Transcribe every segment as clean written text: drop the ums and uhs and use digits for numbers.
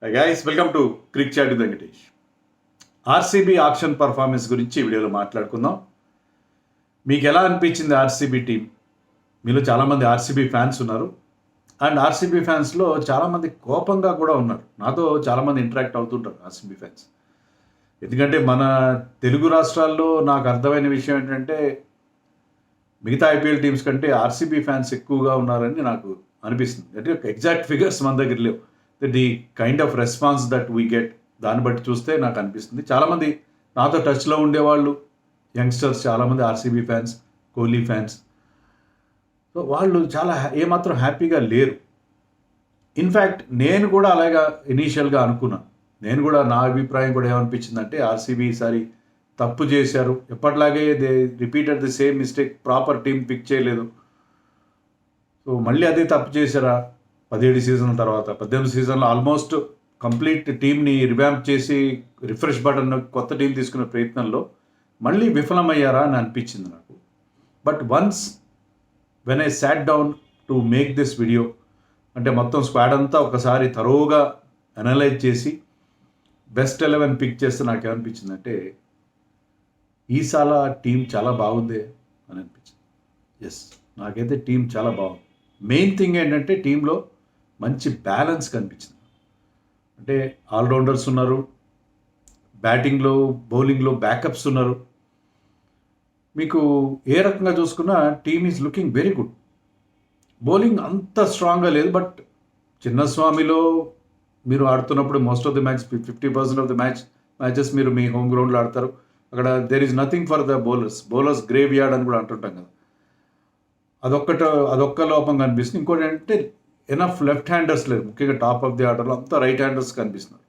Guys welcome to cric chat Venkatesh. RCB auction performance గురించి వీడియోలో మాట్లాడుకుందాం. మీకు ఎలా అనిపించింది ఆర్సీబీ టీం? మీలో చాలామంది ఆర్సీబీ ఫ్యాన్స్ ఉన్నారు అండ్ ఆర్సీబీ ఫ్యాన్స్లో చాలామంది కోపంగా కూడా ఉన్నారు. నాతో చాలామంది ఇంటరాక్ట్ అవుతుంటారు ఆర్సీబీ ఫ్యాన్స్. ఎందుకంటే మన తెలుగు రాష్ట్రాల్లో నాకు అర్థమైన విషయం ఏంటంటే మిగతా ఐపీఎల్ టీమ్స్ కంటే ఆర్సీబీ ఫ్యాన్స్ ఎక్కువగా ఉన్నారని నాకు అనిపిస్తుంది. అంటే ఎగ్జాక్ట్ ఫిగర్స్ మన దగ్గర లేవు. The kind of response that we get దాన్ని బట్టి చూస్తే నాకు అనిపిస్తుంది. చాలామంది నాతో టచ్లో ఉండేవాళ్ళు యంగ్స్టర్స్ చాలామంది RCB fans, Kohli fans. So వాళ్ళు చాలా ఏమాత్రం హ్యాపీగా లేరు. ఇన్ఫ్యాక్ట్ నేను కూడా అలాగా ఇనీషియల్గా అనుకున్నాను. నేను కూడా నా అభిప్రాయం కూడా ఏమనిపించిందంటే ఆర్సీబీ ఈసారి తప్పు చేశారు. ఎప్పటిలాగే they repeated the same mistake, proper team pick చేయలేదు. సో మళ్ళీ అదే తప్పు చేశారా 17 సీజన్ల తర్వాత? 18 సీజన్లో ఆల్మోస్ట్ కంప్లీట్ టీంని రివ్యాంప్ చేసి రిఫ్రెష్ బటన్ కొత్త టీం తీసుకునే ప్రయత్నంలో మళ్ళీ విఫలమయ్యారా అని అనిపించింది నాకు. But once when I sat down to make this video, అంటే మొత్తం స్క్వాడ్ అంతా ఒకసారి తరోగా అనలైజ్ చేసి బెస్ట్ 11 పిక్ చేస్తే నాకేమనిపించిందంటే ఈసాల టీం చాలా బాగుందే అని అనిపించింది. ఎస్, నాకైతే టీం చాలా బాగుంది. మెయిన్ థింగ్ ఏంటంటే టీంలో మంచి బ్యాలెన్స్ కనిపించింది. అంటే ఆల్రౌండర్స్ ఉన్నారు, బ్యాటింగ్లో బౌలింగ్లో బ్యాకప్స్ ఉన్నారు. మీకు ఏ రకంగా చూసుకున్నా team is looking very good. Bowling అంత స్ట్రాంగ్గా లేదు, బట్ చిన్నస్వామిలో మీరు ఆడుతున్నప్పుడు most of the match 50% of the matches మీరు మీ హోమ్ గ్రౌండ్లో ఆడతారు. అక్కడ there is nothing for the bowlers graveyard అని కూడా అంటుంటాం కదా. అదొక్క లోపం కనిపిస్తుంది. ఇంకోటి ఏంటంటే ఎనఫ్ లెఫ్ట్ హ్యాండర్స్ లేదు, ముఖ్యంగా టాప్ ఆఫ్ ది ఆర్డర్లో అంతా రైట్ హ్యాండర్స్ కనిపిస్తున్నారు.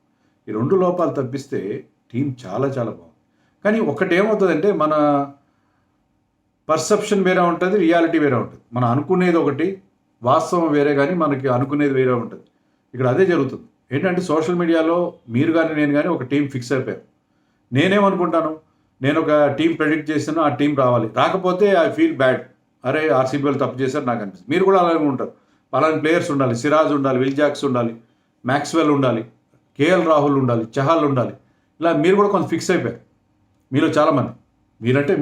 ఈ 2 లోపాలు తప్పిస్తే టీం చాలా చాలా బాగుంది. కానీ ఒకటి ఏమవుతుందంటే మన పర్సెప్షన్ వేరే ఉంటుంది, రియాలిటీ వేరే ఉంటుంది. మనం అనుకునేది ఒకటి, వాస్తవం వేరే, కానీ మనకి అనుకునేది వేరే ఉంటుంది. ఇక్కడ అదే జరుగుతుంది. ఏంటంటే సోషల్ మీడియాలో మీరు కానీ నేను కానీ ఒక టీం ఫిక్స్ అయిపోయాం. నేనేమనుకుంటాను, నేను ఒక టీం ప్రెడిక్ట్ చేస్తాను, ఆ టీం రావాలి. రాకపోతే ఐ ఫీల్ బ్యాడ్, అరే ఆర్సీబీ వాళ్ళు తప్పు చేశారు నాకు అనిపిస్తుంది. మీరు కూడా అలాగే ఉంటారు. అలాంటి ప్లేయర్స్ ఉండాలి, సిరాజ్ ఉండాలి, విల్ జాక్స్ ఉండాలి, మ్యాక్స్వెల్ ఉండాలి, కేఎల్ రాహుల్ ఉండాలి, చహల్ ఉండాలి. ఇలా మీరు కూడా కొంత ఫిక్స్ అయిపోయారు. మీలో చాలామంది, మీరంటే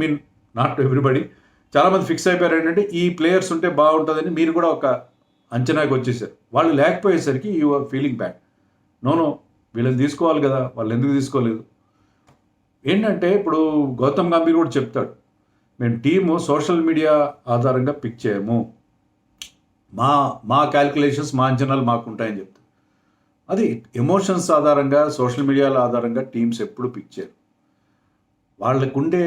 నాట్ ఎవ్రీబడి, చాలామంది ఫిక్స్ అయిపోయారు. ఏంటంటే ఈ ప్లేయర్స్ ఉంటే బాగుంటుందని మీరు కూడా ఒక అంచనాకి వచ్చేసారు. వాళ్ళు లేకపోయేసరికి you are feeling bad. No, వీళ్ళని తీసుకోవాలి కదా, వాళ్ళు ఎందుకు తీసుకోలేదు? ఏంటంటే ఇప్పుడు గౌతమ్ గంభీర్ కూడా చెప్తాడు, మేము టీము సోషల్ మీడియా ఆధారంగా పిక్ చేయము, మా క్యాల్కులేషన్స్, మా అంచనాలు మాకు ఉంటాయని చెప్తారు. అది ఎమోషన్స్ ఆధారంగా, సోషల్ మీడియాల ఆధారంగా టీమ్స్ ఎప్పుడు పిక్ చేయరు. వాళ్ళకు ఉండే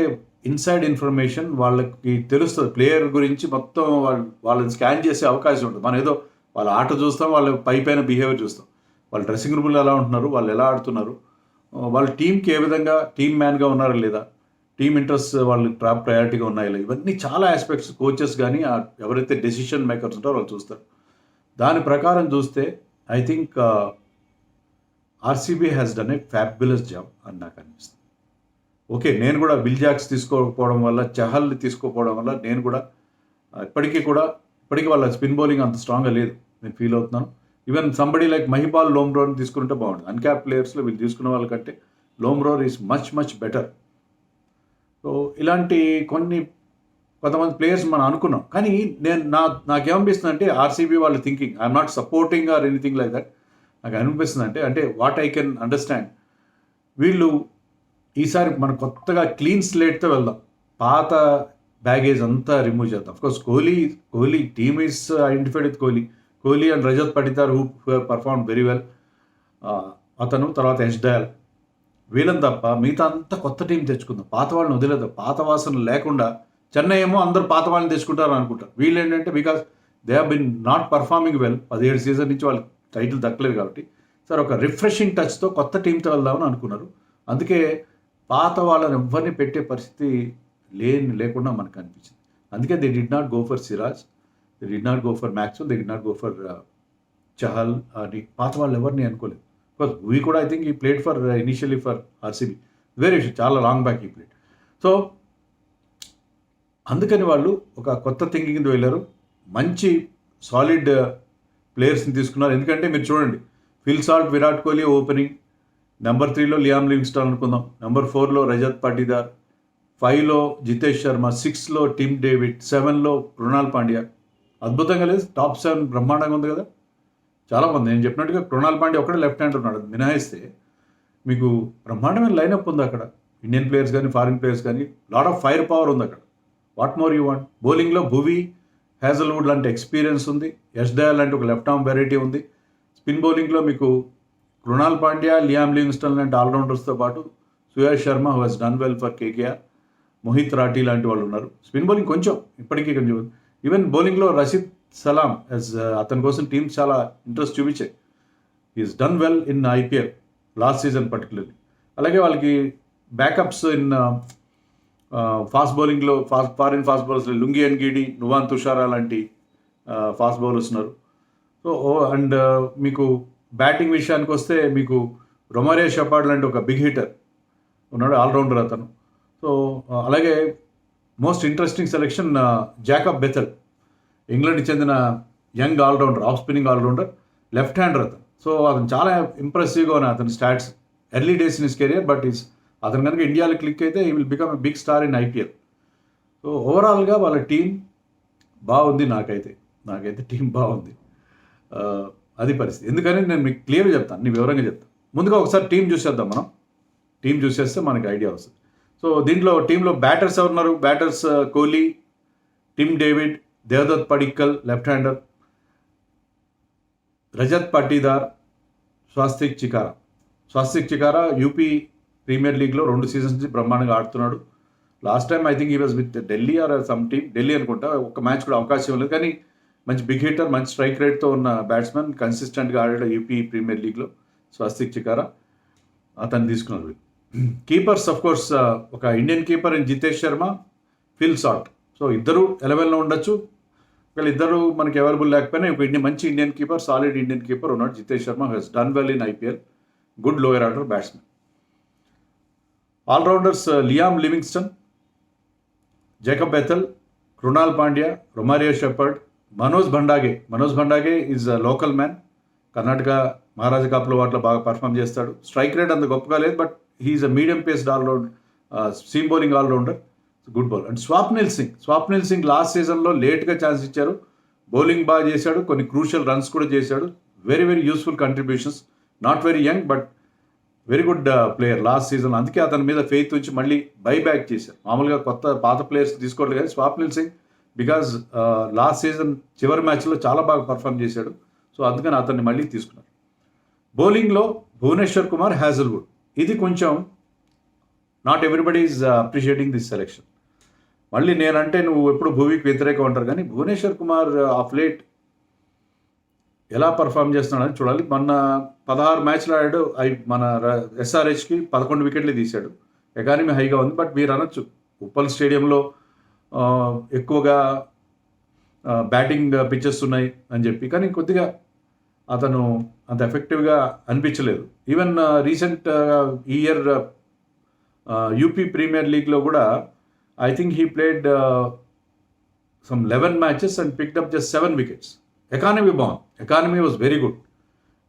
ఇన్సైడ్ ఇన్ఫర్మేషన్ వాళ్ళకి తెలుస్తుంది. ప్లేయర్ గురించి మొత్తం వాళ్ళని స్కాన్ చేసే అవకాశం ఉంటుంది. మనం ఏదో వాళ్ళ ఆట చూస్తాం, వాళ్ళ పైన బిహేవియర్ చూస్తాం, వాళ్ళ డ్రెస్సింగ్ రూమ్లో ఎలా ఉంటున్నారు, వాళ్ళు ఎలా ఆడుతున్నారు, వాళ్ళ టీంకి ఏ విధంగా టీమ్ మ్యాన్గా ఉన్నారా లేదా, టీమ్ ఇంట్రెస్ట్ వాళ్ళు టాప్ ప్రయారిటీగా ఉన్నాయా లేదా, ఇవన్నీ చాలా ఆస్పెక్ట్స్ కోచెస్ కానీ ఎవరైతే డెసిషన్ మేకర్స్ ఉంటారో వాళ్ళు చూస్తారు. దాని ప్రకారం చూస్తే I think RCB has done a fabulous job అని నాకు అనిపిస్తుంది. ఓకే, నేను కూడా విల్ జాక్స్ తీసుకోకపోవడం వల్ల, చహల్ తీసుకోకపోవడం వల్ల నేను కూడా ఇప్పటికీ వాళ్ళ స్పిన్ బౌలింగ్ అంత స్ట్రాంగ్గా లేదు నేను ఫీల్ అవుతున్నాను. ఈవెన్ సంబడి లైక్ మహిపాల్, లోమ్రోని తీసుకుంటే బాగుంటుంది. అన్క్యాప్ ప్లేయర్స్లో వీళ్ళు తీసుకున్న వాళ్ళకంటే Lomror is much better. So ఇలాంటి కొంతమంది ప్లేయర్స్ మనం అనుకున్నాం. కానీ నాకేమనిపిస్తుంది అంటే ఆర్సీబీ వాళ్ళ thinking, I'm not supporting or anything like that. నాకు అనిపిస్తుంది అంటే వాట్ ఐ కెన్ అండర్స్టాండ్, వీళ్ళు ఈసారి మనం కొత్తగా క్లీన్ స్లేట్తో వెళ్దాం, పాత బ్యాగేజ్ అంతా రిమూవ్ చేద్దాం. Of course Kohli team is identified with Kohli and Rajat Patidar who perform very well. అతను తర్వాత యష్ దయాల్, వీళ్ళని తప్ప మిగతా అంతా కొత్త టీం తెచ్చుకుందాం, పాత వాళ్ళని వదిలేద్దాం. పాత వాసన లేకుండా చెన్నై ఏమో అందరూ పాత వాళ్ళని తెచ్చుకుంటారు అనుకుంటారు. వీళ్ళు ఏంటంటే because they have been not performing well, 17 season నుంచి వాళ్ళకి టైటిల్ దక్కలేదు కాబట్టి సార్ ఒక రిఫ్రెషింగ్ టచ్తో కొత్త టీంతో వెళ్దామని అనుకున్నారు. అందుకే పాత వాళ్ళని ఎవరిని పెట్టే పరిస్థితి లేకుండా మనకు అనిపించింది. అందుకే they did not go for Siraj, they did not go for Maxwell, they did not go for Chahal అని పాత వాళ్ళు ఎవరిని అనుకోలేదు. బికాస్ వీ కూడా ఐ థింక్ ఈ played for initially for RCB, వేరే చాలా లాంగ్ బ్యాక్ ఈ ప్లేడ్. సో అందుకని వాళ్ళు ఒక కొత్త థింకింగ్ వెళ్ళారు, మంచి సాలిడ్ ప్లేయర్స్ని తీసుకున్నారు. ఎందుకంటే మీరు చూడండి Phil Salt, Virat Kohli opening. Number 3లో లియామ్ లివింగ్స్టన్ అనుకుందాం. నెంబర్ 4లో రజత్ పాటీదార్, 5లో జితేష్ శర్మ, 6లో టిమ్ డేవిడ్, 7లో కృణాల్ పాండ్యా. అద్భుతంగా లేదు? టాప్ 7 బ్రహ్మాండంగా ఉంది కదా. చాలామంది నేను చెప్పినట్టుగా కృణాల్ పాండ్యా ఒకటే లెఫ్ట్ హ్యాండ్ ఉన్నాడు, మినహాయిస్తే మీకు బ్రహ్మాండమైన లైనప్ ఉంది అక్కడ. ఇండియన్ ప్లేయర్స్ కానీ ఫారిన్ ప్లేయర్స్ కానీ లాట్ ఆఫ్ ఫైర్ పవర్ ఉంది అక్కడ. What more you want? బౌలింగ్లో భువి, హ్యాజల్వుడ్ లాంటి ఎక్స్పీరియన్స్ ఉంది. యష్ దయాల్ లాంటి ఒక లెఫ్ట్ ఆర్మ్ వెరైటీ ఉంది. స్పిన్ బౌలింగ్లో మీకు కృణాల్ పాండ్యా, లియామ్ లివింగ్స్టన్ లాంటి ఆల్రౌండర్స్తో పాటు Suyash Sharma who he's done well for KKR, Mohit Rathee లాంటి వాళ్ళు ఉన్నారు. స్పిన్ బౌలింగ్ కొంచెం ఇప్పటికీ కొంచెం. ఈవెన్ బౌలింగ్లో రషీద్ సలాం అతని కోసం టీమ్స్ చాలా ఇంట్రెస్ట్ చూపించాయి. Is done well in IPL last season particularly. అలాగే వాళ్ళకి బ్యాకప్స్ ఇన్ ఫాస్ట్ బౌలింగ్లో foreign fast bowlers Lungi Ngidi, Nuwan Thushara లాంటి ఫాస్ట్ బౌలర్స్ ఉన్నారు. సో అండ్ మీకు బ్యాటింగ్ విషయానికి వస్తే మీకు రొమారియో షెపార్డ్ లాంటి ఒక బిగ్ హిటర్ ఉన్నాడు, ఆల్రౌండర్ అతను. సో అలాగే most interesting selection Jacob Bethell, ఇంగ్లాండ్కి చెందిన young allrounder, off spinning allrounder, left hander అతను. సో అతను చాలా ఇంప్రెసివ్గా ఉన్నాయి అతని stats early days in his career. But అతను కనుక ఇండియాలో క్లిక్ అయితే he will become a big star in IPL. So ఓవరాల్గా వాళ్ళ టీం బాగుంది. నాకైతే టీం బాగుంది. అది పరిస్థితి. ఎందుకని నేను మీకు క్లియర్గా చెప్తాను, నీ వివరంగా చెప్తాను. ముందుగా ఒకసారి టీం చూసేద్దాం. మనం టీం చూసేస్తే మనకి ఐడియా వస్తుంది. సో టీంలో బ్యాటర్స్ ఎవరున్నారు? Batters Kohli, Tim David, Devdutt Padikkal left hander, Rajat Patidar, Swastik Chikara UP premier లీగ్లో 2 సీజన్స్ నుంచి బ్రహ్మాండంగా ఆడుతున్నాడు. Last time I think he was with Delhi or some team, Delhi అనుకుంటా. ఒక మ్యాచ్ కూడా అవకాశం లేదు, కానీ మంచి బిగ్ హిటర్, మంచి స్ట్రైక్ రేట్తో ఉన్న బ్యాట్స్మెన్, కన్సిస్టెంట్గా ఆడాడు యూపీ ప్రీమియర్ లీగ్లో స్వాస్తిక్ చికారా. అతను తీసుకున్నారు. కీపర్స్ ఆఫ్ కోర్స్ ఒక Indian keeper Jitesh Sharma, Phil Salt. So ఇద్దరు 11లో ఉండొచ్చు. ఇద్దరు మనకి అవైలబుల్ లేకపోయినా ఒక మంచి Indian keeper, solid Indian keeper ఉన్నాడు Jitesh Sharma, he's done well in IPL, good lower order batsmen. Allrounders Liam Livingstone, Jacob Bethell, Krunal Pandya, Romario Shepherd, Manoj Bhandage is a local man. Karnataka Maharaja కప్లో వాటిలో బాగా పర్ఫామ్ చేస్తాడు. స్ట్రైక్ రేట్ అంత గొప్పగా లేదు, but he's a medium paced allrounder, seam bowling allrounder, good bowler. And Swapnil Singh last సీజన్లో లేట్గా chance ఇచ్చారు, బౌలింగ్ బాగా చేశాడు, కొన్ని క్రూషియల్ రన్స్ కూడా చేశాడు. Very very useful contributions. Not very young but very good player last season. అందుకే అతని మీద ఫెయిత్ ఉంచి మళ్ళీ బైబ్యాక్ చేశారు. మామూలుగా పాత ప్లేయర్స్ తీసుకోవట్లేదు, కానీ Swapnil Singh because last season చివరి మ్యాచ్లో చాలా బాగా పర్ఫామ్ చేశాడు. సో అందుకని అతన్ని మళ్ళీ తీసుకున్నారు. బౌలింగ్లో భువనేశ్వర్ కుమార్, హ్యాజల్వుడ్. ఇది కొంచెం not everybody is appreciating this selection. మళ్ళీ నేనంటే నువ్వు ఎప్పుడు భూమికి వ్యతిరేకం అంటారు, కానీ భువనేశ్వర్ కుమార్ ఆఫ్ లేట్ ఎలా పర్ఫామ్ చేస్తున్నాడని చూడాలి. మొన్న 16 మ్యాచ్లు ఆడాడు. మన ఎస్ఆర్హెచ్కి 11 వికెట్లు తీశాడు. ఎకానమీ హైగా ఉంది. బట్ మీరు అనొచ్చు ఉప్పల్ స్టేడియంలో ఎక్కువగా బ్యాటింగ్ పిచ్చెస్ ఉన్నాయి అని చెప్పి, కానీ కొద్దిగా అతను అంత ఎఫెక్టివ్గా అనిపించలేదు. ఈవెన్ రీసెంట్ ఈ ఇయర్ యూపీ ప్రీమియర్ లీగ్లో కూడా I think he played some 11 matches and picked up just 7 wickets. Economy బాగుంది, economy was very good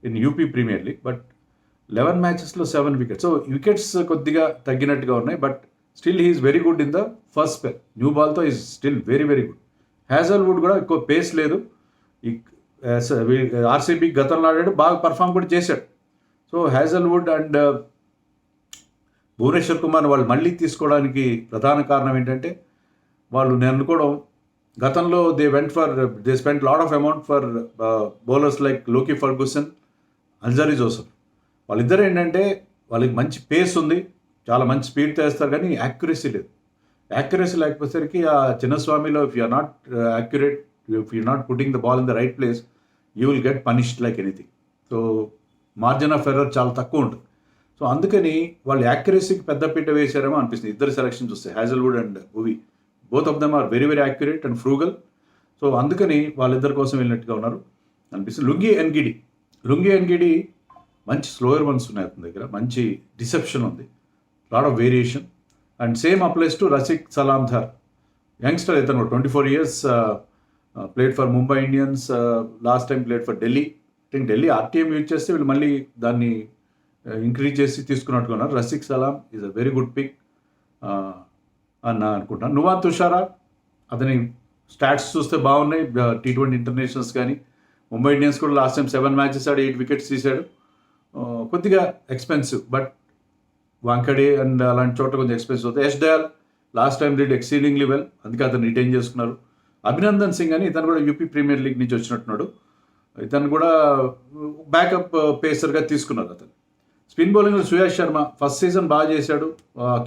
in UP Premier League. But 11 మ్యాచెస్లో 7 వికెట్స్. సో వికెట్స్ కొద్దిగా తగ్గినట్టుగా ఉన్నాయి. But still he's very good in the first spell. New బాల్తో is still very very good. Hazlewood కూడా ఎక్కువ face లేదు. RCB గతంలో ఆడాడు, బాగా పర్ఫామ్ కూడా చేశాడు. So Hazlewood and Bhuvneshwar Kumar వాళ్ళు మళ్ళీ తీసుకోవడానికి ప్రధాన కారణం ఏంటంటే, వాళ్ళు నేను అనుకోవడం గతంలో they spent lot of amount for bowlers like Lockie Ferguson, Alzarri Joseph. వాళ్ళిద్దరు ఏంటంటే వాళ్ళకి మంచి పేస్ ఉంది, చాలా మంచి స్పీడ్ తెస్తారు, కానీ యాక్యురసీ లేదు. యాక్యురసీ లేకపోయేసరికి ఆ చిన్నస్వామిలో if you're not accurate, if you're not putting the ball in the right place, you will get punished like anything. So margin of error చాలా తక్కువ ఉంటుంది. సో అందుకని వాళ్ళు యాక్యురసీకి పెద్దపీట వేశారేమో అనిపిస్తుంది. ఇద్దరు సెలక్షన్ చూస్తే Hazlewood and Bhuvi, both of them are very very accurate and frugal. So అందుకని వాళ్ళిద్దరి కోసం వెళ్ళినట్టుగా ఉన్నారు అనిపిస్తుంది. లుంగి ఎన్గిడి మంచి స్లోయర్ వన్స్ ఉన్నాయి అతని దగ్గర, మంచి డిసెప్షన్ ఉంది, lot of variation. And same applies to Rasikh Salam Dar, youngster ఇతను 24 years, played for Mumbai Indians, last time played for Delhi. Think Delhi RTM use చేస్తే వీళ్ళు మళ్ళీ దాన్ని ఇంక్రీజ్ చేసి తీసుకున్నట్టుకున్నారు. Rasikh Salam is a very good pick అని అనుకుంటాను. నువ్వా తుషారా, అతని స్టాట్స్ చూస్తే బాగున్నాయి. T20 ఇంటర్నేషనల్స్ కానీ, ముంబై ఇండియన్స్ కూడా లాస్ట్ టైం 7 మ్యాచెస్ ఆడి 8 వికెట్స్ తీశాడు. కొద్దిగా ఎక్స్పెన్సివ్, బట్ వాంకడే అండ్ అలాంటి చోట కొంచెం ఎక్స్పెన్సివ్ అవుతుంది. Yash Dayal last time did exceedingly well, అందుకే అతను రిటైన్ చేసుకున్నారు. అభినందన్ సింగ్ అని ఇతను కూడా యూపీ ప్రీమియర్ లీగ్ నుంచి వచ్చినట్టున్నాడు. ఇతను కూడా బ్యాకప్ పేసర్గా తీసుకున్నారు అతను. స్పిన్ బౌలింగ్లో సుయాష్ శర్మ ఫస్ట్ సీజన్ బాగా చేశాడు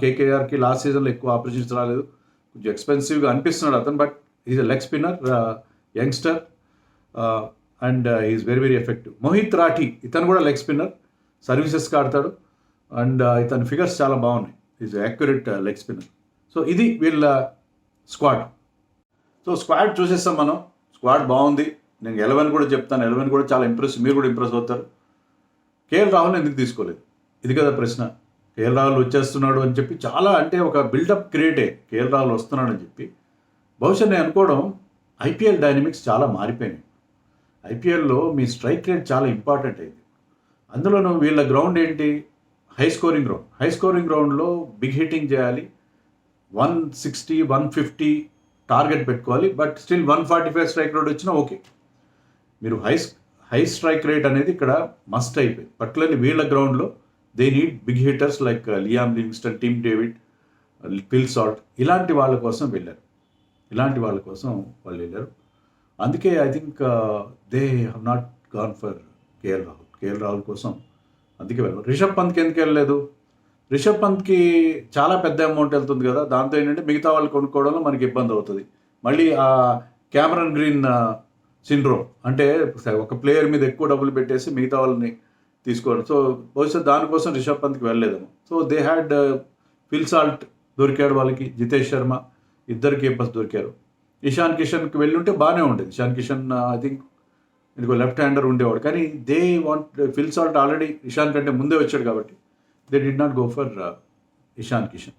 కేకేఆర్కి. లాస్ట్ సీజన్లో ఎక్కువ ఆపర్చునిటీస్ రాలేదు, కొంచెం ఎక్స్పెన్సివ్గా అనిపిస్తున్నాడు అతను. But is a leg spinner, youngster, and is very very effective. Mohit Rathee ఇతను కూడా లెగ్ స్పిన్నర్, సర్వీసెస్కి ఆడతాడు, అండ్ ఇతని ఫిగర్స్ చాలా బాగున్నాయి. Is accurate leg spinner. So ఇది వీళ్ళ స్క్వాడ్. సో స్క్వాడ్ చూసేస్తాం మనం. స్క్వాడ్ బాగుంది. నేను 11 కూడా చెప్తాను. 11 కూడా చాలా ఇంప్రెస్, మీరు కూడా ఇంప్రెస్ అవుతారు. కేఎల్ రాహుల్ ఎందుకు తీసుకోలేదు, ఇది కదా ప్రశ్న. కేఎల్ రాహుల్ వచ్చేస్తున్నాడు అని చెప్పి చాలా, అంటే ఒక బిల్డప్ క్రియేటే కేఎల్ రాహుల్ వస్తున్నాడు అని చెప్పి. బహుశా నేను అనుకోవడం ఐపీఎల్ డైనమిక్స్ చాలా మారిపోయినాయి. ఐపీఎల్లో మీ స్ట్రైక్ రేట్ చాలా ఇంపార్టెంట్ అయింది. అందులోనూ వీళ్ళ గ్రౌండ్ ఏంటి, high scoring ground. High scoring గ్రౌండ్లో బిగ్ హిట్టింగ్ చేయాలి. 160, 150 టార్గెట్ పెట్టుకోవాలి. బట్ స్టిల్ 145 స్ట్రైక్ రేట్ వచ్చినా ఓకే. మీరు హై స్ట్రైక్ రేట్ అనేది ఇక్కడ మస్ట్ అయిపోయింది. పర్టికులర్లీ వీళ్ళ గ్రౌండ్లో they need big hitters like Liam Livingstone, Tim David, Phil Salt, ఇలాంటి వాళ్ళ కోసం వెళ్ళారు. అందుకే I think they have not gone for KL Rahul కోసం అందుకే వెళ్ళారు. రిషబ్ పంత్కి ఎందుకు వెళ్ళలేదు? రిషబ్ పంత్కి చాలా పెద్ద అమౌంట్ వెళ్తుంది కదా, దాంతో ఏంటంటే మిగతా వాళ్ళు కొనుక్కోవడంలో మనకి ఇబ్బంది అవుతుంది. మళ్ళీ ఆ క్యామరన్ గ్రీన్ సిండ్రోమ్, అంటే ఒక ప్లేయర్ మీద ఎక్కువ డబ్బులు పెట్టేసి మిగతా వాళ్ళని తీసుకోవడం. సో బహుశా దానికోసం రిషబ్ పంత్కి వెళ్ళలేదేమో. So they had Phil Salt దొరికాడు వాళ్ళకి, జితేష్ శర్మ, ఇద్దరు కీపర్స్ దొరికారు. ఇషాన్ కిషన్కి వెళ్ళి ఉంటే బాగానే ఉండేది. ఇషాన్ కిషన్ ఐ థింక్ ఇంకో లెఫ్ట్ హ్యాండర్ ఉండేవాడు, కానీ they want Phil Salt already Ishan కంటే ముందే వచ్చాడు కాబట్టి they did not go for Ishan Kishan.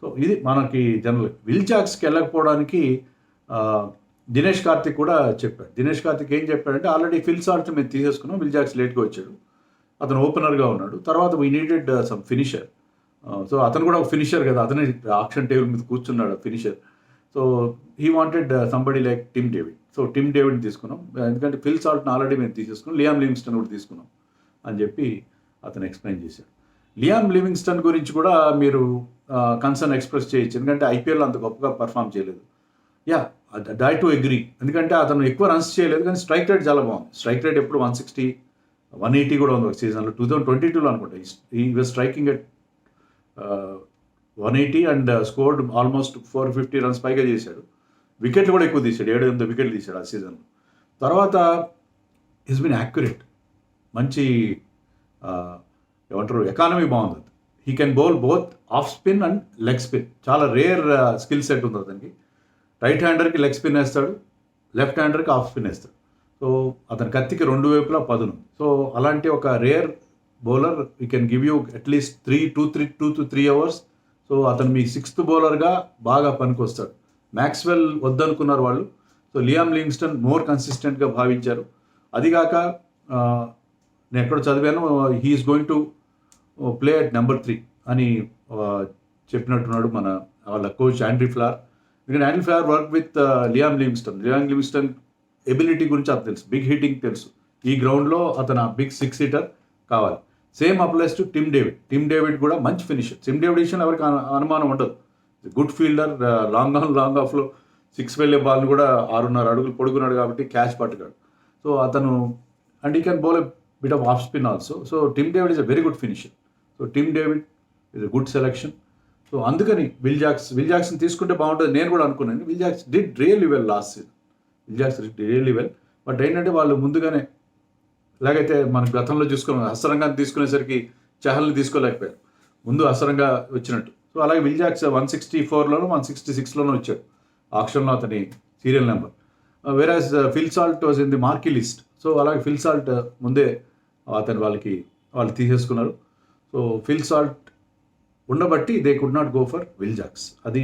So ఇది మనకి జనరల్. విల్ జాక్స్కి వెళ్ళకపోవడానికి దినేష్ కార్తిక్ కూడా చెప్పాడు. దినేష్ కార్తిక్ ఏం చెప్పాడంటే, ఆల్రెడీ ఫిల్ సాల్ట్ మేము తీసేసుకున్నాం, విల్ జాక్స్ లేట్గా వచ్చాడు, అతను ఓపెనర్గా ఉన్నాడు, తర్వాత we needed some finisher. So అతను కూడా ఒక ఫినిషర్ కదా, అతనే ఆక్షన్ టేబుల్ మీద కూర్చున్నాడు finisher. So he wanted somebody like Tim David. So Tim డేవిడ్ని తీసుకున్నాం, ఎందుకంటే ఫిల్ సాల్ట్ని ఆల్రెడీ మేము తీసేసుకున్నాం, లియామ్ లివింగ్స్టన్ కూడా తీసుకున్నాం అని చెప్పి అతను ఎక్స్ప్లెయిన్ చేశాడు. లియామ్ లివింగ్స్టన్ గురించి కూడా మీరు కన్సర్న్ ఎక్స్ప్రెస్ చేయొచ్చు, ఎందుకంటే ఐపీఎల్లో అంత గొప్పగా పర్ఫామ్ చేయలేదు. యా, డై టు అగ్రీ, ఎందుకంటే అతను ఎక్కువ రన్స్ చేయలేదు, కానీ స్ట్రైక్ రేట్ చాలా బాగుంది. స్ట్రైక్ రేట్ ఎప్పుడు 160, 180 కూడా ఉంది ఒక సీజన్లో. 2022లో అనుకుంటా ఈ was striking at 180 and scored almost 450 runs పైగా చేశాడు. వికెట్లు కూడా ఎక్కువ తీశాడు, 700 వికెట్లు తీశాడు ఆ సీజన్లో. తర్వాత ఈజ్ బిన్ యాక్యురేట్, మంచి ఏమంటారు, ఎకానమీ బాగుంది. He can bowl both of spin and leg spin. చాలా రేర్ స్కిల్ సెట్ ఉంది అతనికి. రైట్ హ్యాండర్కి లెగ్ స్పిన్ వేస్తాడు, లెఫ్ట్ హ్యాండర్కి ఆఫ్ స్పిన్ వేస్తాడు. సో అతని కత్తికి రెండు వైపులా పదును. సో అలాంటి ఒక rare bowler we can give you at least 2 to 3 hours. So అతను మీ 6th బౌలర్గా బాగా పనికొస్తాడు. మ్యాక్స్వెల్ వద్దనుకున్నారు వాళ్ళు, సో లియామ్ లివింగ్స్టన్ మోర్ కన్సిస్టెంట్గా భావించారు. అదిగాక నేను ఎక్కడ చదివాను, he's going to play at number 3 అని చెప్పినట్టున్నాడు మన వాళ్ళ కోచ్ ఆండ్రీ ఫ్లవర్. ఎందుకంటే Andy Flower work with Liam Livingstone ability గురించి అతను తెలుసు, బిగ్ హిట్టింగ్ తెలుసు. ఈ గ్రౌండ్లో అతను బిగ్ 6 hitter కావాలి. Same applies to Tim David కూడా మంచి ఫినిషర్. టిమ్ డేవిడ్ విషయంలో ఎవరికి అనుమానం ఉండదు, గుడ్ ఫీల్డర్. లాంగ్ ఆఫ్లో 6 వెళ్ళే బాల్ని కూడా 6.5 అడుగులు పొడుగున్నాడు కాబట్టి క్యాచ్ పట్టుకాడు. సో అతను and he can bowl a bit of off spin also. So Tim David is a very good finisher. So Tim David is a good selection. So అందుకని విల్ జాక్స్ని తీసుకుంటే బాగుంటుంది నేను కూడా అనుకున్నాను. Will Jacks did really well last season. Really well. But ఏంటంటే వాళ్ళు ముందుగానే, ఎలాగైతే మనకు గతంలో చూసుకున్నాం, హసరంగాన్ని తీసుకునేసరికి చహల్ని తీసుకోలేకపోయారు, ముందు హసరంగా వచ్చినట్టు. సో అలాగే విల్ జాక్స్ 164లోనూ 166లోనూ వచ్చాడు ఆక్షన్లో అతని serial number. Whereas Phil Salt was in the marquee list. So అలాగే ఫిల్ సాల్ట్ ముందే వాళ్ళు తీసేసుకున్నారు. సో ఫిల్ సాల్ట్ ఉండబట్టి they could not go for Will Jacks. అది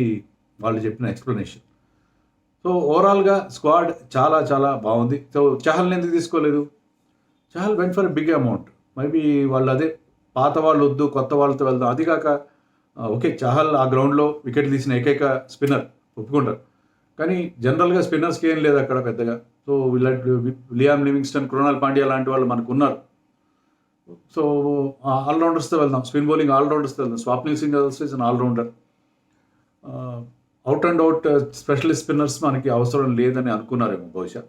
వాళ్ళు చెప్పిన ఎక్స్ప్లెనేషన్. సో ఓవరాల్గా స్క్వాడ్ చాలా చాలా బాగుంది. సో చహల్ని ఎందుకు తీసుకోలేదు? Chahal went for big amount. Maybe వాళ్ళు అదే పాత వాళ్ళు వద్దు, కొత్త వాళ్ళతో వెళ్దాం. అది కాక ఓకే, చహల్ ఆ గ్రౌండ్లో వికెట్ తీసిన ఏకైక స్పిన్నర్, ఒప్పుకుంటారు. కానీ జనరల్గా స్పిన్నర్స్కి ఏం లేదు అక్కడ పెద్దగా. So Liam Livingstone, Krunal Pandya లాంటి వాళ్ళు మనకు ఉన్నారు. సో ఆల్రౌండర్స్తో వెళ్దాం, స్పిన్ బౌలింగ్ ఆల్రౌండర్స్తో వెళ్దాం. Swapnil Singh also is an allrounder. Out and out specialist spinners మనకి అవసరం లేదని అనుకున్నారేమో బహుశా.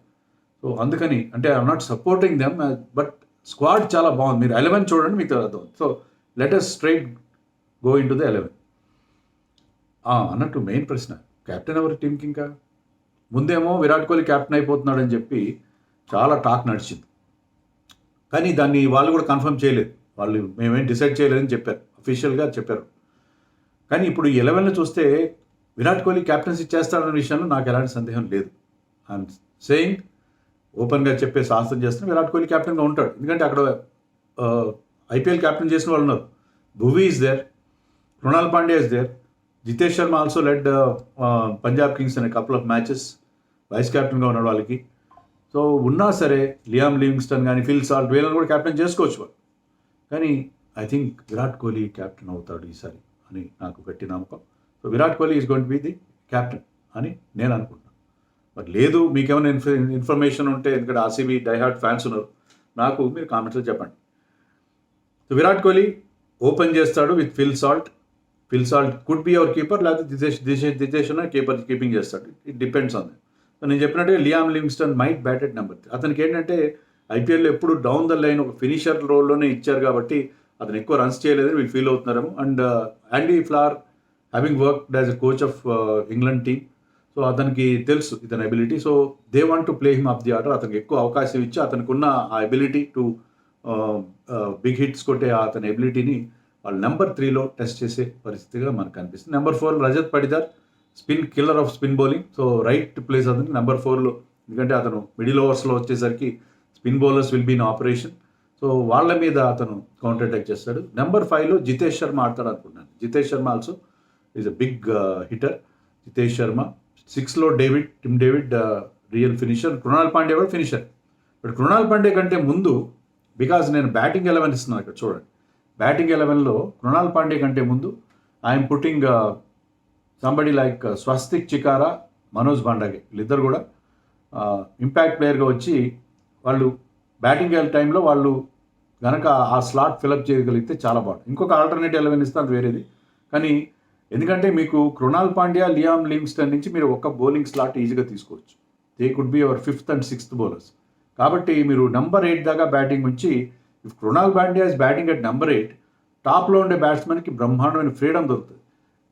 సో అందుకని అంటే I'm not supporting them, but squad చాలా బాగుంది. మీరు 11 చూడండి, మీకు అర్థం. So let us straight go in to the 11. అన్నట్టు మెయిన్ ప్రశ్న, కెప్టెన్ ఎవరు టీంకి? ఇంకా ముందేమో విరాట్ కోహ్లీ కెప్టెన్ అయిపోతున్నాడని చెప్పి చాలా టాక్ నడిచింది. కానీ దాన్ని వాళ్ళు కూడా కన్ఫర్మ్ చేయలేదు. వాళ్ళు మేమేం డిసైడ్ చేయలేదని చెప్పారు, అఫీషియల్గా చెప్పారు. కానీ ఇప్పుడు 11 చూస్తే విరాట్ కోహ్లీ కెప్టెన్సీ చేస్తాడన్న విషయంలో నాకు ఎలాంటి సందేహం లేదు. ఐఎమ్ సేయింగ్, ఓపెన్గా చెప్పే సాహసం చేస్తున్న విరాట్ కోహ్లీ కెప్టెన్గా ఉంటాడు. ఎందుకంటే అక్కడ ఐపీఎల్ కెప్టెన్ చేసిన వాళ్ళు ఉన్నారు. Bhuvi is there, Krunal Pandya is there, Jitesh Sharma also led Punjab Kings అనే కపుల్ ఆఫ్ మ్యాచెస్, వైస్ కెప్టెన్గా ఉన్నాడు వాళ్ళకి. సో ఉన్నా సరే లియామ్ లివింగ్స్టన్ కానీ ఫిల్ సాల్ట్ వీళ్ళని కూడా కెప్టెన్ చేసుకోవచ్చు వాళ్ళు. కానీ I think Virat Kohli captain అవుతాడు ఈసారి అని నాకు గట్టి నమ్మకం. So Virat Kohli is going to be the captain అని నేను అనుకుంటున్నాను. బట్ లేదు, మీకేమైనా ఇన్ఫర్మేషన్ ఉంటే, ఎందుకంటే ఆర్సీబీ డైహార్డ్ ఫ్యాన్స్ ఉన్నారు, నాకు మీరు కామెంట్స్లో చెప్పండి. సో విరాట్ కోహ్లీ ఓపెన్ చేస్తాడు with Phil Salt. Phil Salt could be our keeper, లేకపోతే దితేష్ కీపింగ్ చేస్తాడు. It depends on that. So నేను చెప్పినట్టుగా Liam Livingstone might bat at number 3. అతనికి ఏంటంటే ఐపీఎల్లో ఎప్పుడు డౌన్ ద లైన్ ఒక ఫినిషర్ రోల్లోనే ఇచ్చారు కాబట్టి అతను ఎక్కువ రన్స్ చేయలేదని వీళ్ళు ఫీల్ అవుతున్నారేమో. And Andy Flower having worked as a coach of England team, so అతనికి తెలుసు ఇతని ability. So they want to play him of the order. అతనికి ఎక్కువ అవకాశం ఇచ్చి అతనికి ఉన్న ఆ ఎబిలిటీ టు బిగ్ హిట్స్ కొట్టే అతని ఎబిలిటీని వాళ్ళు నెంబర్ 3లో టెస్ట్ చేసే పరిస్థితిగా మనకు కనిపిస్తుంది. Number 4 Rajat Patidar, spin killer of spin bowling. So right place అతనికి నెంబర్ 4లో, ఎందుకంటే అతను మిడిల్ ఓవర్స్లో వచ్చేసరికి spin bowlers will be in operation. So వాళ్ళ మీద అతను కౌంటర్ అటాక్ చేస్తాడు. నెంబర్ 5లో జితేష్ శర్మ ఆడతాడు అనుకుంటున్నాను. Jitesh Sharma also is a big hitter. Jitesh Sharma. 6లో Tim David real finisher. Krunal Pandya కూడా ఫినిషర్. బట్ కృణాల్ పాండ్యా కంటే ముందు, బికాజ్ నేను బ్యాటింగ్ 11 ఇస్తున్నాను ఇక్కడ చూడండి. బ్యాటింగ్ 11లో కృణాల్ పాండ్యా కంటే ముందు ఐఎమ్ పుట్టింగ్ సంబడి లైక్ స్వస్తిక్ చికారా, మనోజ్ బాండాగే. వీళ్ళిద్దరు కూడా ఇంపాక్ట్ ప్లేయర్గా వచ్చి వాళ్ళు బ్యాటింగ్ టైంలో వాళ్ళు కనుక ఆ స్లాట్ ఫిలప్ చేయగలిగితే చాలా బాగుంటుంది. ఇంకొక ఆల్టర్నేట్ 11 ఇస్తాను వేరేది. కానీ ఎందుకంటే మీకు కృణాల్ పాండ్యా, లియామ్ లివింగ్స్టన్ నుంచి మీరు ఒక బౌలింగ్ స్లాట్ ఈజీగా తీసుకోవచ్చు. They could be hour 5th and 6th bowlers. కాబట్టి మీరు నెంబర్ 8 దాకా బ్యాటింగ్ ఉంచి, if Krunal Pandya is batting at number 8, టాప్లో ఉండే బ్యాట్స్మెన్కి బ్రహ్మాండమైన ఫ్రీడమ్ దొరుకుతుంది.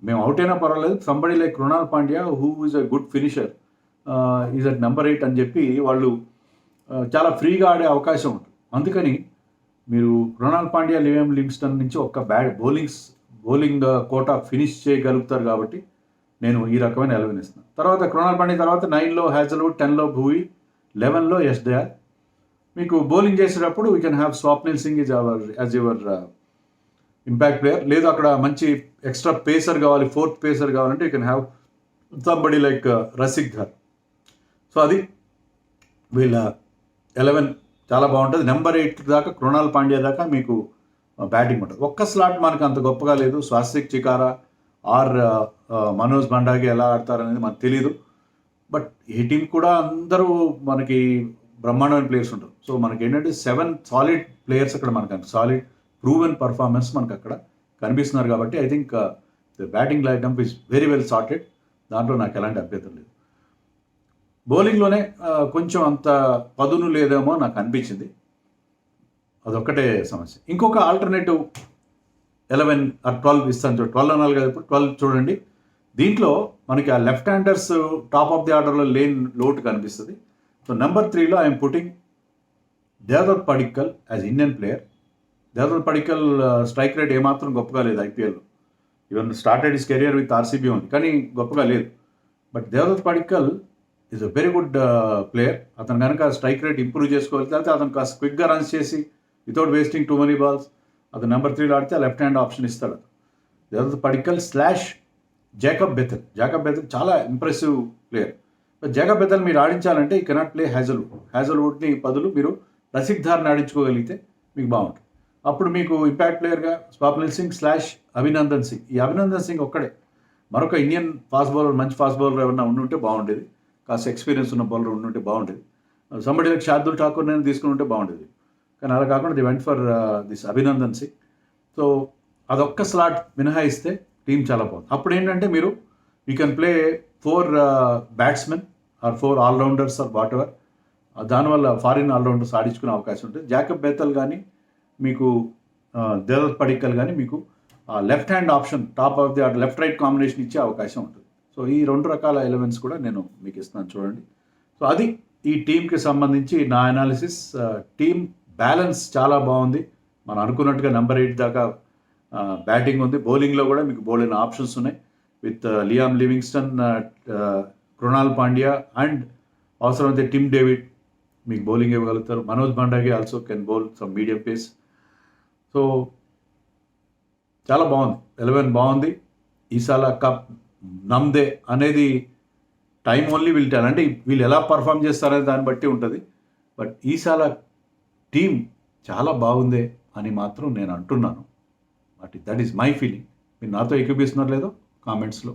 మేము అవుట్ అయినా పర్వాలేదు, somebody like Krunal Pandya who is a good finisher is at number 8 అని చెప్పి వాళ్ళు చాలా ఫ్రీగా ఆడే అవకాశం ఉంటుంది. అందుకని మీరు కృణాల్ పాండ్యా, లియామ్ లివింగ్స్టన్ నుంచి ఒక బౌలింగ్ కోటా ఫినిష్ చేయగలుగుతారు. కాబట్టి నేను ఈ రకమైన 11 ఇస్తున్నాను. తర్వాత కృణాల్ పాండ్యా తర్వాత 9లో హ్యాజల్వుడ్, 10లో భువీ, 11లో యష్ దయాల్. మీకు బౌలింగ్ చేసేటప్పుడు we can have Swapnil Singh as your impact player. లేదు అక్కడ మంచి ఎక్స్ట్రా పేసర్ కావాలి, 4th పేసర్ కావాలంటే you can have somebody like Rasikh Dar. So అది వీళ్ళ 11 చాలా బాగుంటుంది. నెంబర్ 8 దాకా కృణాల్ పాండ్యా దాకా మీకు బ్యాటింగ్ ఉంటుంది. ఒక్క స్లాట్ మనకు అంత గొప్పగా లేదు. స్వాస్తిక్ చికారా ఆర్ మనోజ్ బాండాగే ఎలా ఆడతారనేది మనకు తెలియదు. బట్ ఈ టీం కూడా అందరూ మనకి బ్రహ్మాండమైన ప్లేయర్స్ ఉంటారు. సో మనకి ఏంటంటే 7 సాలిడ్ ప్లేయర్స్ అక్కడ మనకు సాలిడ్ ప్రూవెన్ పర్ఫార్మెన్స్ మనకు అక్కడ కనిపిస్తున్నారు. కాబట్టి I think the batting lineup is very well sorted. దాంట్లో నాకు ఎలాంటి అభ్యంతరం లేదు. బౌలింగ్లోనే కొంచెం అంత పదును లేదేమో నాకు అనిపించింది. అదొక్కటే సమస్య. ఇంకొక ఆల్టర్నేటివ్ 11 or 12 ఇస్తాను. 12 అనాలి కదా, ఇప్పుడు 12 చూడండి. దీంట్లో మనకి ఆ left handers top of the ఆర్డర్లో లేని లోటు కనిపిస్తుంది. సో నెంబర్ 3లో I'm putting Devdutt Padikkal as Indian player. Devdutt Padikkal strike rate ఏమాత్రం గొప్పగా లేదు ఐపీఎల్లో. Even started his career with RCB ఉంది, కానీ గొప్పగా లేదు. But Devdutt Padikkal is a very good player. అతను కనుక స్ట్రైక్ రేట్ ఇంప్రూవ్ చేసుకోగలిగితే, అతను కాస్త క్విక్గా రన్స్ చేసి without wasting too many balls అతను నెంబర్ 3లో ఆడితే లెఫ్ట్ హ్యాండ్ ఆప్షన్ ఇస్తాడు. Devdutt Padikkal / Jacob Bethell. Jacob Bethell చాలా ఇంప్రెసివ్ ప్లేయర్. జాకబ్ బెథెల్ మీరు ఆడించాలంటే ఈ కెనాట్ ప్లే హ్యాజల్వుడ్ని బదులు మీరు రసిక్ ధార్ని ఆడించుకోగలిగితే మీకు బాగుంటుంది. అప్పుడు మీకు ఇంపాక్ట్ ప్లేయర్గా స్వప్నిల్ సింగ్ / అభినందన్ సింగ్. ఈ అభినందన్ సింగ్ ఒక్కడే, మరొక ఇండియన్ ఫాస్ట్ బౌలర్, మంచి ఫాస్ట్ బౌలర్ ఏమన్నా ఉండుంటే బాగుండేది, కాస్త ఎక్స్పీరియన్స్ ఉన్న బౌలర్ ఉండుంటే బాగుండేది. సంబడి లైక్ శార్దుల్ ఠాకూర్ నేను తీసుకుని ఉంటే బాగుండేది. కానీ అలా కాకుండా they went for this Abhinandan Singh. So అదొక్క స్లాట్ మినహాయిస్తే టీం చాలా బాగుంది. అప్పుడు ఏంటంటే మీరు you can play 4 batsmen or 4 all-rounders or whatever. దానివల్ల ఫారిన్ ఆల్రౌండర్స్ ఆడించుకునే అవకాశం ఉంటుంది. జాకబ్ బేతల్ కానీ మీకు దేవదత్ పడిక్కల్ కానీ మీకు left hand option, top of the left right combination ఇచ్చే అవకాశం ఉంటుంది. సో ఈ 2 రకాల ఎలిమెంట్స్ కూడా నేను మీకు ఇస్తున్నాను చూడండి. సో అది ఈ టీంకి సంబంధించి నా అనాలిసిస్. టీం బ్యాలెన్స్ చాలా బాగుంది. మనం అనుకున్నట్టుగా నెంబర్ 8 దాకా బ్యాటింగ్ ఉంది. బౌలింగ్లో కూడా మీకు బౌలింగ్ ఆప్షన్స్ ఉన్నాయి with Liam Livingstone, Krunal Pandya and అవసరమైతే టిమ్ డేవిడ్ మీకు బౌలింగ్ ఇవ్వగలుగుతారు. మనోజ్ భాండాకి also can bowl some medium pace. So చాలా బాగుంది, 11 బాగుంది. ఈసాల కప్ నమ్దే అనేది టైం ఓన్లీ విల్ టెల్, అంటే వీళ్ళు ఎలా పర్ఫామ్ చేస్తారనే దాన్ని బట్టి ఉంటుంది. బట్ ఈసాల టీం చాలా బాగుందే అని మాత్రం నేను అంటున్నాను. That is my feeling. మీరు నాతో ఏకీపిస్తున్నారు లేదో కామెంట్స్లో